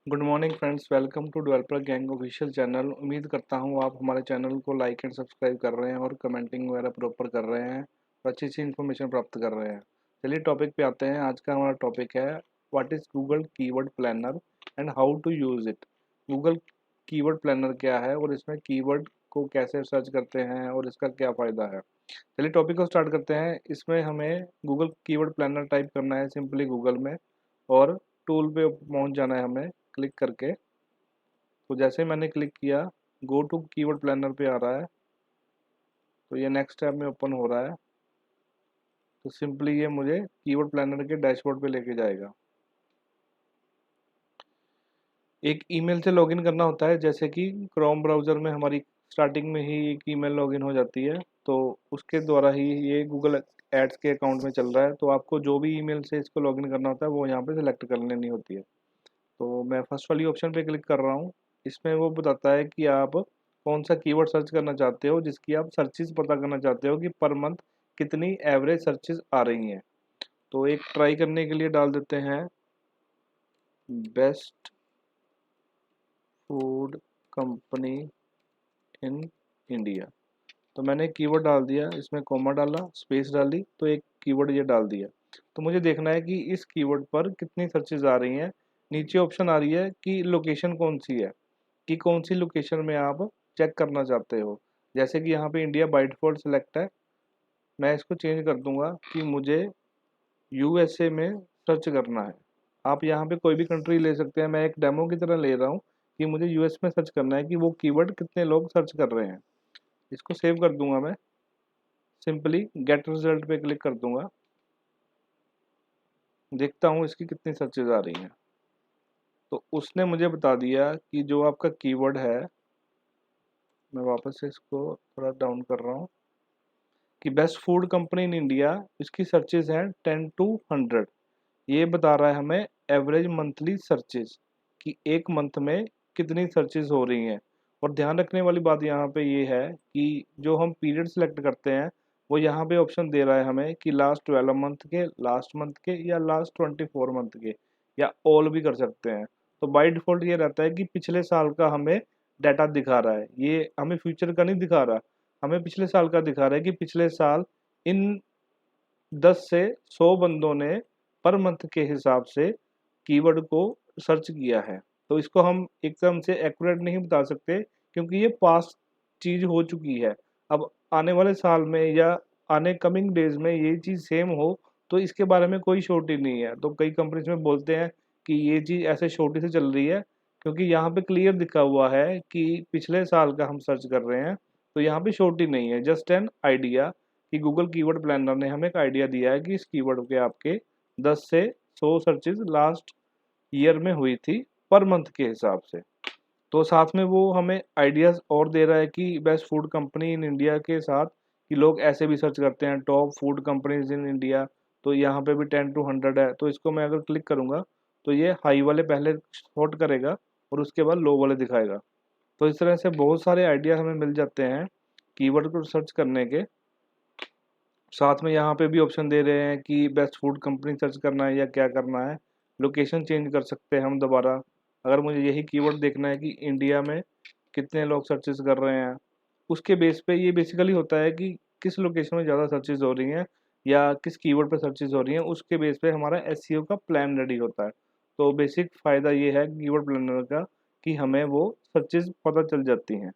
Good morning friends, welcome to Developer Gang official channel. उम्मीद करता हूँ आप हमारे चैनल को लाइक एंड सब्सक्राइब कर रहे हैं और कमेंटिंग वगैरह प्रॉपर कर रहे हैं और अच्छी अच्छी इन्फॉर्मेशन प्राप्त कर रहे हैं। चलिए टॉपिक पे आते हैं। आज का हमारा टॉपिक है what is Google keyword planner and how to use it. Google keyword planner क्या है और इसमें कीवर्ड को कैसे सर्च करते हैं और इसका क्या फ़ायदा है। चलिए टॉपिक को स्टार्ट करते हैं। इसमें हमें गूगल कीवर्ड प्लानर टाइप करना है सिंपली गूगल में और टूल पे पहुंच जाना है हमें क्लिक करके। तो जैसे ही मैंने क्लिक किया गो टू कीवर्ड प्लानर पे आ रहा है। तो ये नेक्स्ट टैब में ओपन हो रहा है। तो सिंपली ये मुझे कीवर्ड प्लानर के डैशबोर्ड पे लेके जाएगा। एक ईमेल से लॉगिन करना होता है, जैसे कि क्रोम ब्राउज़र में हमारी स्टार्टिंग में ही एक ईमेल लॉगिन हो जाती है, तो उसके द्वारा ही ये गूगल एड्स के अकाउंट में चल रहा है। तो आपको जो भी ईमेल से इसको लॉगिन करना होता है वो यहाँ पे सिलेक्ट कर लेनी होती है। तो मैं फर्स्ट वाली ऑप्शन पे क्लिक कर रहा हूँ। इसमें वो बताता है कि आप कौन सा कीवर्ड सर्च करना चाहते हो, जिसकी आप सर्चेस पता करना चाहते हो कि पर मंथ कितनी एवरेज सर्चेस आ रही हैं। तो एक ट्राई करने के लिए डाल देते हैं best food company in India. तो मैंने कीवर्ड डाल दिया, इसमें कॉमा डाला, स्पेस डाली, तो एक कीवर्ड ये डाल दिया। तो मुझे देखना है कि इस कीवर्ड पर कितनी सर्चेज आ रही हैं। नीचे ऑप्शन आ रही है कि लोकेशन कौन सी है, कि कौन सी लोकेशन में आप चेक करना चाहते हो। जैसे कि यहाँ पे इंडिया बाय डिफॉल्ट सेलेक्ट है, मैं इसको चेंज कर दूंगा कि मुझे यूएसए में सर्च करना है। आप यहाँ पे कोई भी कंट्री ले सकते हैं, मैं एक डेमो की तरह ले रहा हूँ कि मुझे यूएस में सर्च करना है कि वो कीवर्ड कितने लोग सर्च कर रहे हैं। इसको सेव कर दूंगा मैं, सिंपली गेट रिजल्ट पे क्लिक कर दूंगा। देखता हूँ इसकी कितनी सर्चेज आ रही हैं। तो उसने मुझे बता दिया कि जो आपका कीवर्ड है, मैं वापस से इसको थोड़ा डाउन कर रहा हूँ, कि best food company in India, इसकी सर्चेज हैं 10 to 100। ये बता रहा है हमें एवरेज मंथली सर्चेज, कि एक मंथ में कितनी सर्चेज हो रही हैं। और ध्यान रखने वाली बात यहाँ पे ये है कि जो हम पीरियड सेलेक्ट करते हैं वो यहाँ पे ऑप्शन दे रहा है हमें कि लास्ट 12 मंथ के, लास्ट मंथ के, या लास्ट 24 मंथ के, या ऑल भी कर सकते हैं। तो बाय डिफॉल्ट ये रहता है कि पिछले साल का हमें डाटा दिखा रहा है, ये हमें फ्यूचर का नहीं दिखा रहा, हमें पिछले साल का दिखा रहा है कि पिछले साल इन 10 से 100 बंदों ने पर मंथ के हिसाब से कीवर्ड को सर्च किया है। तो इसको हम एकदम से एक्यूरेट नहीं बता सकते, क्योंकि ये पास्ट चीज हो चुकी है। अब आने वाले साल में या आने कमिंग डेज में ये चीज सेम हो तो इसके बारे में कोई श्योरिटी नहीं है। तो कई कंपनीज में बोलते हैं कि ये चीज ऐसे श्योरिटी से चल रही है, क्योंकि यहाँ पे क्लियर दिखा हुआ है कि पिछले साल का हम सर्च कर रहे हैं। तो यहाँ पे श्योरिटी नहीं है, जस्ट एन आइडिया, कि गूगल कीवर्ड प्लानर ने हमें एक आइडिया दिया है कि इस कीवर्ड के आपके 10 से 100 सर्चेज लास्ट ईयर में हुई थी पर मंथ के हिसाब से। तो साथ में वो हमें आइडियाज और दे रहा है कि best food company in India के साथ कि लोग ऐसे भी सर्च करते हैं top food companies in India. तो यहाँ पे भी 10 to 100 है। तो इसको मैं अगर क्लिक करूँगा तो ये हाई वाले पहले सॉर्ट करेगा और उसके बाद लो वाले दिखाएगा। तो इस तरह से बहुत सारे आइडिया हमें मिल जाते हैं कीवर्ड को सर्च करने के। साथ में यहाँ पे भी ऑप्शन दे रहे हैं कि बेस्ट फूड कंपनी सर्च करना है या क्या करना है। लोकेशन चेंज कर सकते हैं हम दोबारा, अगर मुझे यही कीवर्ड देखना है कि इंडिया में कितने लोग सर्चेस कर रहे हैं। उसके बेस पे ये बेसिकली होता है कि किस लोकेशन में ज़्यादा सर्चेस हो रही हैं या किस कीवर्ड पे सर्चेस हो रही हैं, उसके बेस पे हमारा एसईओ का प्लान रेडी होता है। तो बेसिक फ़ायदा ये है कीवर्ड प्लानर का कि हमें वो सर्चेस पता चल जाती हैं।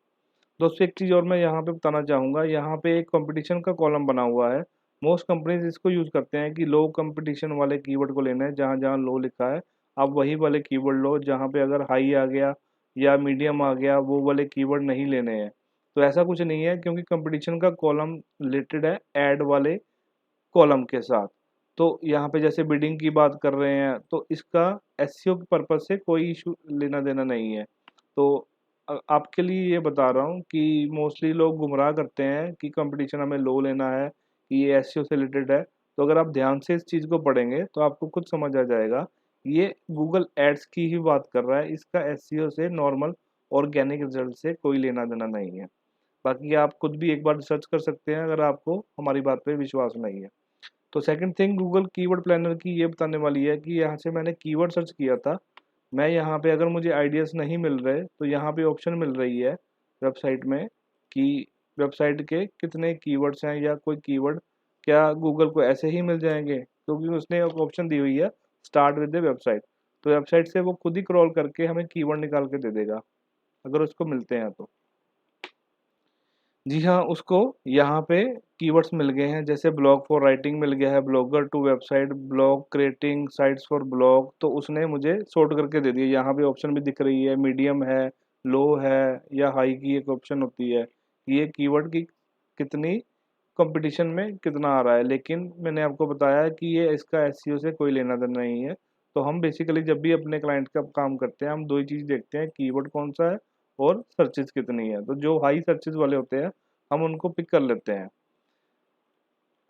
दोस्तों एक चीज़ और मैं यहाँ पे बताना चाहूँगा, यहाँ पे एक कंपटीशन का कॉलम बना हुआ है। मोस्ट कंपनीज इसको यूज़ करते हैं कि लो कंपटीशन वाले कीवर्ड को लेना है, जहाँ जहाँ लो लिखा है आप वही वाले कीवर्ड लो, जहाँ पे अगर हाई आ गया या मीडियम आ गया वो वाले कीवर्ड नहीं लेने हैं। तो ऐसा कुछ नहीं है, क्योंकि कंपटीशन का कॉलम रिलेटेड है ऐड वाले कॉलम के साथ। तो यहाँ पे जैसे बिडिंग की बात कर रहे हैं तो इसका एसईओ के पर्पज से कोई इशू लेना देना नहीं है। तो आपके लिए ये बता रहा हूँ कि मोस्टली लोग गुमराह करते हैं कि कंपटीशन हमें लो लेना है, कि ये एसईओ से रिलेटेड है। तो अगर आप ध्यान से इस चीज़ को पढ़ेंगे तो आपको खुद समझ आ जाएगा, ये गूगल एड्स की ही बात कर रहा है, इसका एसईओ से नॉर्मल ऑर्गेनिक रिजल्ट से कोई लेना देना नहीं है। बाकी आप खुद भी एक बार रिसर्च कर सकते हैं अगर आपको हमारी बात पे विश्वास नहीं है। तो second thing Google keyword planner की ये बताने वाली है कि यहाँ से मैंने कीवर्ड सर्च किया था मैं यहाँ पे अगर मुझे आइडियाज़ नहीं मिल रहे तो यहाँ पे ऑप्शन मिल रही है वेबसाइट में कि वेबसाइट के कितने कीवर्ड्स हैं या कोई कीवर्ड क्या गूगल को ऐसे ही मिल जाएंगे, क्योंकि उसने एक ऑप्शन दी हुई है स्टार्ट विद द वेबसाइट। तो वेबसाइट से वो खुद ही क्रॉल करके हमें कीवर्ड निकाल के दे देगा अगर उसको मिलते हैं तो। जी हाँ, उसको यहाँ पे कीवर्ड्स मिल गए हैं, जैसे ब्लॉग फॉर राइटिंग मिल गया है, Blogger to website, blog creating sites for blog. तो उसने मुझे सॉर्ट करके दे दिया। यहाँ पे ऑप्शन भी दिख रही है, मीडियम है, लो है या हाई की एक ऑप्शन होती है कि ये कीवर्ड की कितनी कंपटीशन में कितना आ रहा है। लेकिन मैंने आपको बताया कि ये इसका एसईओ से कोई लेना देना नहीं है। तो हम बेसिकली जब भी अपने क्लाइंट का काम करते हैं हम दो ही चीज़ देखते हैं, कीवर्ड कौन सा है और सर्चेज कितनी है। तो जो हाई सर्चेज वाले होते हैं हम उनको पिक कर लेते हैं।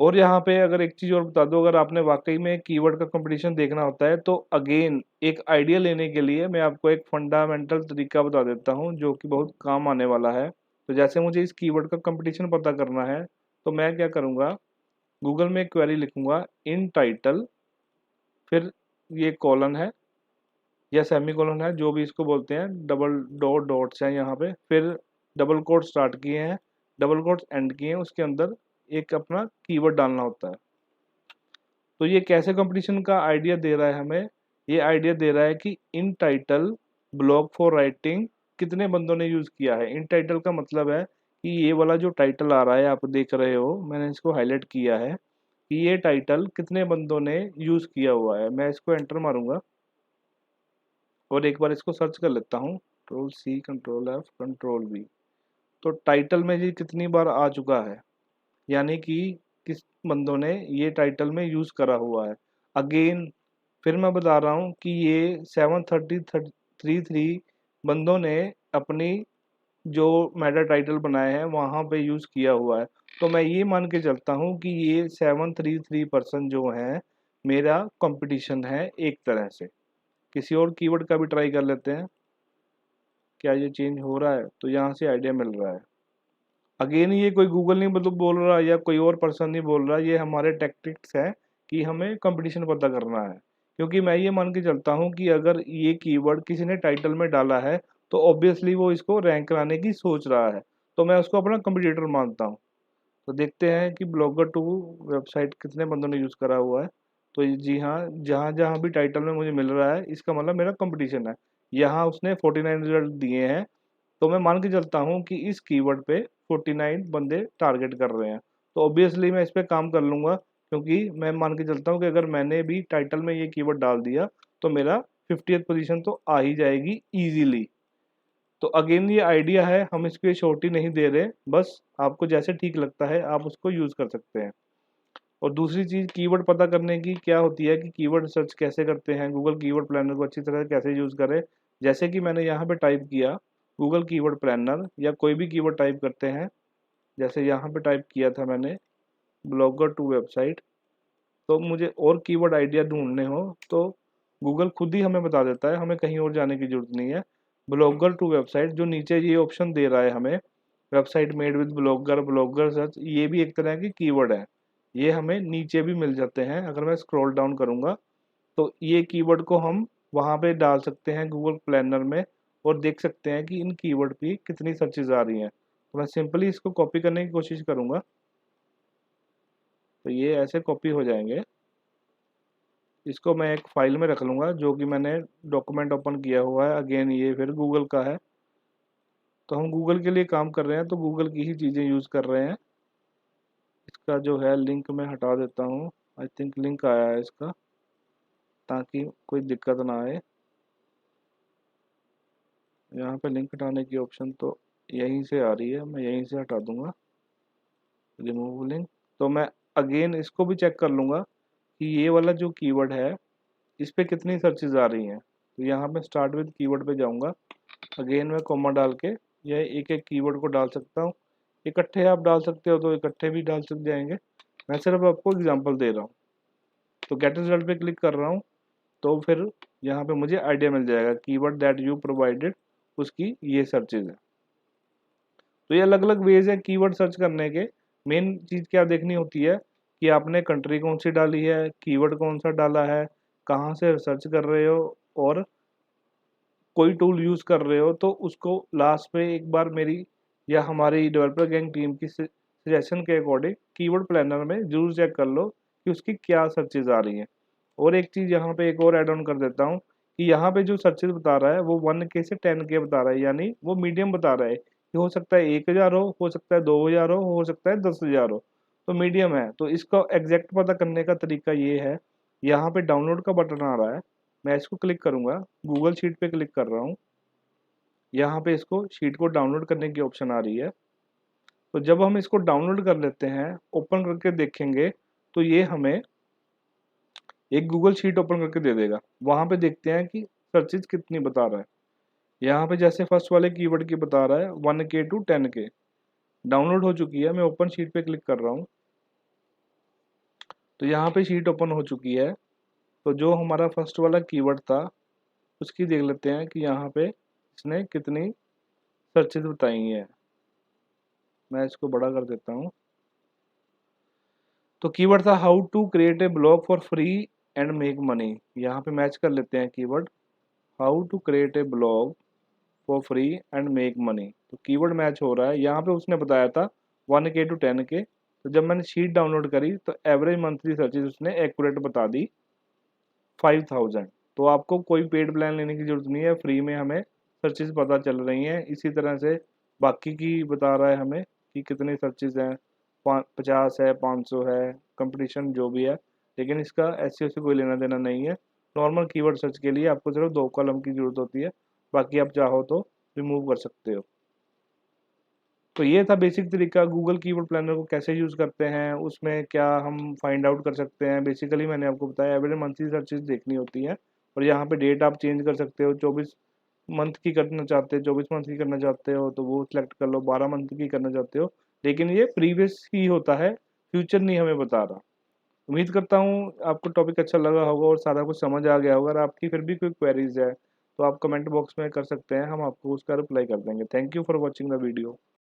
और यहाँ पे अगर एक चीज़ और बता दो, अगर आपने वाकई में कीवर्ड का कंपटीशन देखना होता है तो अगेन एक आइडिया लेने के लिए मैं आपको एक फंडामेंटल तरीका बता देता हूँ जो कि बहुत काम आने वाला है। तो जैसे मुझे इस कीवर्ड का कंपटीशन पता करना है तो मैं क्या करूँगा, गूगल में एक क्वेरी लिखूंगा इन टाइटल, फिर ये कॉलन है या सेमी कॉलन है जो भी इसको बोलते हैं, डबल डॉट डॉट्स हैं यहाँ पे, फिर डबल कोट स्टार्ट किए हैं, डबल कोट्स एंड किए हैं, उसके अंदर एक अपना कीवर्ड डालना होता है। तो ये कैसे कंपटीशन का आइडिया दे रहा है हमें, ये आइडिया दे रहा है कि इन टाइटल ब्लॉग फॉर राइटिंग कितने बंदों ने यूज़ किया है। इन टाइटल का मतलब है कि ये वाला जो टाइटल आ रहा है आप देख रहे हो, मैंने इसको हाईलाइट किया है कि ये टाइटल कितने बंदों ने यूज़ किया हुआ है। मैं इसको एंटर मारूंगा और एक बार इसको सर्च कर लेता हूँ, control C control F control V। तो टाइटल में ये कितनी बार आ चुका है, यानी कि किस बंदों ने ये टाइटल में यूज़ करा हुआ है। अगेन फिर मैं बता रहा हूँ कि ये 733 बंदों ने अपनी जो मेटा टाइटल बनाए हैं वहाँ पे यूज़ किया हुआ है। तो मैं ये मान के चलता हूँ कि ये 733% जो है मेरा कंपटीशन है एक तरह से। किसी और कीवर्ड का भी ट्राई कर लेते हैं, क्या ये चेंज हो रहा है, तो यहाँ से आइडिया मिल रहा है। अगेन ये कोई गूगल नहीं मतलब बोल रहा या कोई और पर्सन नहीं बोल रहा, ये हमारे टैक्टिक्स है कि हमें कंपटीशन पता करना है। क्योंकि मैं ये मान के चलता हूँ कि अगर ये कीवर्ड किसी ने टाइटल में डाला है तो ऑब्वियसली वो इसको रैंक कराने की सोच रहा है, तो मैं उसको अपना कंपटीटर मानता हूँ। तो देखते हैं कि ब्लॉगर टू वेबसाइट कितने बंदों ने यूज़ करा हुआ है। तो जी हाँ, जहाँ जहाँ भी टाइटल में मुझे मिल रहा है इसका मतलब मेरा कंपटीशन है। यहाँ उसने 49 रिजल्ट दिए हैं, तो मैं मान के चलता हूँ कि इस कीवर्ड पे 49 बंदे टारगेट कर रहे हैं। तो ऑब्वियसली मैं इस पे काम कर लूँगा, क्योंकि मैं मान के चलता हूँ कि अगर मैंने भी टाइटल में ये कीवर्ड डाल दिया तो मेरा 50th पोजीशन तो आ ही जाएगी ईजीली। तो अगेन ये आइडिया है, हम इसकी छोटी नहीं दे रहे, बस आपको जैसे ठीक लगता है आप उसको यूज़ कर सकते हैं। और दूसरी चीज़ कीवर्ड पता करने की क्या होती है कि कीवर्ड सर्च कैसे करते हैं, गूगल कीवर्ड प्लानर को अच्छी तरह कैसे यूज़ करें। जैसे कि मैंने यहाँ पे टाइप किया गूगल कीवर्ड प्लानर या कोई भी कीवर्ड टाइप करते हैं, जैसे यहाँ पे टाइप किया था मैंने ब्लॉगर टू वेबसाइट। तो मुझे और कीवर्ड आइडिया ढूंढने हो तो गूगल खुद ही हमें बता देता है, हमें कहीं और जाने की जरूरत नहीं है। ब्लॉगर टू वेबसाइट जो नीचे ये ऑप्शन दे रहा है हमें, website made with blogger, blogger search, ये भी एक तरह की कीवर्ड है। ये हमें नीचे भी मिल जाते हैं। अगर मैं स्क्रॉल डाउन करूँगा तो ये कीवर्ड को हम वहाँ पे डाल सकते हैं गूगल प्लानर में और देख सकते हैं कि इन कीवर्ड की कितनी सर्चेज आ रही हैं। तो मैं सिंपली इसको कॉपी करने की कोशिश करूँगा, तो ये ऐसे कॉपी हो जाएंगे। इसको मैं एक फाइल में रख लूँगा जो कि मैंने डॉक्यूमेंट ओपन किया हुआ है। अगेन ये फिर गूगल का है, तो हम गूगल के लिए काम कर रहे हैं तो गूगल की ही चीज़ें यूज़ कर रहे हैं। इसका जो है लिंक मैं हटा देता हूँ, आई थिंक लिंक आया है इसका, ताकि कोई दिक्कत ना आए। यहाँ पे लिंक हटाने की ऑप्शन तो यहीं से आ रही है, मैं यहीं से हटा दूंगा रिमूव लिंक। तो मैं अगेन इसको भी चेक कर लूँगा कि ये वाला जो कीवर्ड है इस पे कितनी सर्चेज आ रही हैं। तो यहाँ पे स्टार्ट विद कीवर्ड पे जाऊँगा, अगेन मैं कॉमा डाल के यह एक एक कीवर्ड को डाल सकता हूँ। इकट्ठे आप डाल सकते हो तो इकट्ठे भी डाल सक जाएंगे, मैं सिर्फ आपको एग्जांपल दे रहा हूँ। तो गेट रिजल्ट पे क्लिक कर रहा हूँ, तो फिर यहाँ पे मुझे आइडिया मिल जाएगा कीवर्ड दैट यू प्रोवाइडेड, उसकी ये सर्चेज है। तो ये अलग अलग वेज है कीवर्ड सर्च करने के। मेन चीज़ क्या देखनी होती है कि आपने कंट्री कौन सी डाली है, कीवर्ड कौन सा डाला है, कहाँ से सर्च कर रहे हो, और कोई टूल यूज़ कर रहे हो तो उसको लास्ट में एक बार मेरी या हमारी डेवलपर गैंग टीम की सजेशन के अकॉर्डिंग कीवर्ड प्लानर में जरूर चेक कर लो कि उसकी क्या सर्चेज आ रही हैं। और एक चीज़ यहाँ पे एक और ऐड ऑन कर देता हूँ कि यहाँ पे जो सर्चेज बता रहा है वो 1K से 10K बता रहा है, यानी वो मीडियम बता रहा है कि हो सकता है 1000 हो सकता है 2000 हो सकता है 10,000 हो, तो मीडियम है। तो इसका एग्जैक्ट पता करने का तरीका ये है, यहाँ पे डाउनलोड का बटन आ रहा है, मैं इसको क्लिक करूँगा, गूगल शीट पे क्लिक कर रहा हूँ, यहाँ पे इसको शीट को डाउनलोड करने की ऑप्शन आ रही है। तो जब हम इसको डाउनलोड कर लेते हैं, ओपन करके देखेंगे तो ये हमें एक गूगल शीट ओपन करके दे देगा। वहाँ पे देखते हैं कि सर्चेज कितनी बता रहा है। यहाँ पे जैसे फर्स्ट वाले कीवर्ड की बता रहा है 1K to 10K, डाउनलोड हो चुकी है। मैं ओपन शीट पे क्लिक कर रहा हूँ, तो यहाँ पे शीट ओपन हो चुकी है। तो जो हमारा फर्स्ट वाला कीवर्ड था उसकी देख लेते हैं कि यहाँ पे इसने कितनी सर्चेज बताई है। मैं इसको बड़ा कर देता हूँ। तो कीवर्ड था how to create a blog for free and make money. यहाँ पे मैच कर लेते हैं keyword how to create a blog for free and make money. तो कीवर्ड मैच हो रहा है। यहाँ पे उसने बताया था 1K to 10K। तो जब मैंने शीट डाउनलोड करी तो एवरेज मंथली सर्चेज उसने एक्यूरेट बता दी 5000। तो आपको कोई पेड प्लान लेने की जरूरत नहीं है, फ्री में हमें सर्चेज पता चल रही हैं। इसी तरह से बाकी की बता रहा है हमें कि कितनी सर्चेज हैं, 50 है, 500 है, कंपटीशन जो भी है। लेकिन इसका SEO से कोई लेना देना नहीं है। नॉर्मल कीवर्ड सर्च के लिए आपको सिर्फ 2 कॉलम की जरूरत होती है, बाकी आप चाहो तो रिमूव कर सकते हो। तो ये था बेसिक तरीका गूगल कीवर्ड प्लानर को कैसे यूज़ करते हैं, उसमें क्या हम फाइंड आउट कर सकते हैं। बेसिकली मैंने आपको बताया एवरेज मंथली सर्चेज देखनी होती है, और यहाँ पे डेट आप चेंज कर सकते हो। 24 मंथ की करना चाहते हो, 24 मंथ की करना चाहते हो तो वो सिलेक्ट कर लो, 12 मंथ की करना चाहते हो लेकिन ये प्रीवियस ही होता है, फ्यूचर नहीं हमें बता रहा। उम्मीद करता हूँ आपको टॉपिक अच्छा लगा होगा और सारा कुछ समझ आ गया होगा। अगर आपकी फिर भी कोई क्वेरीज है तो आप कमेंट बॉक्स में कर सकते हैं, हम आपको उसका रिप्लाई कर देंगे। Thank you for watching the video.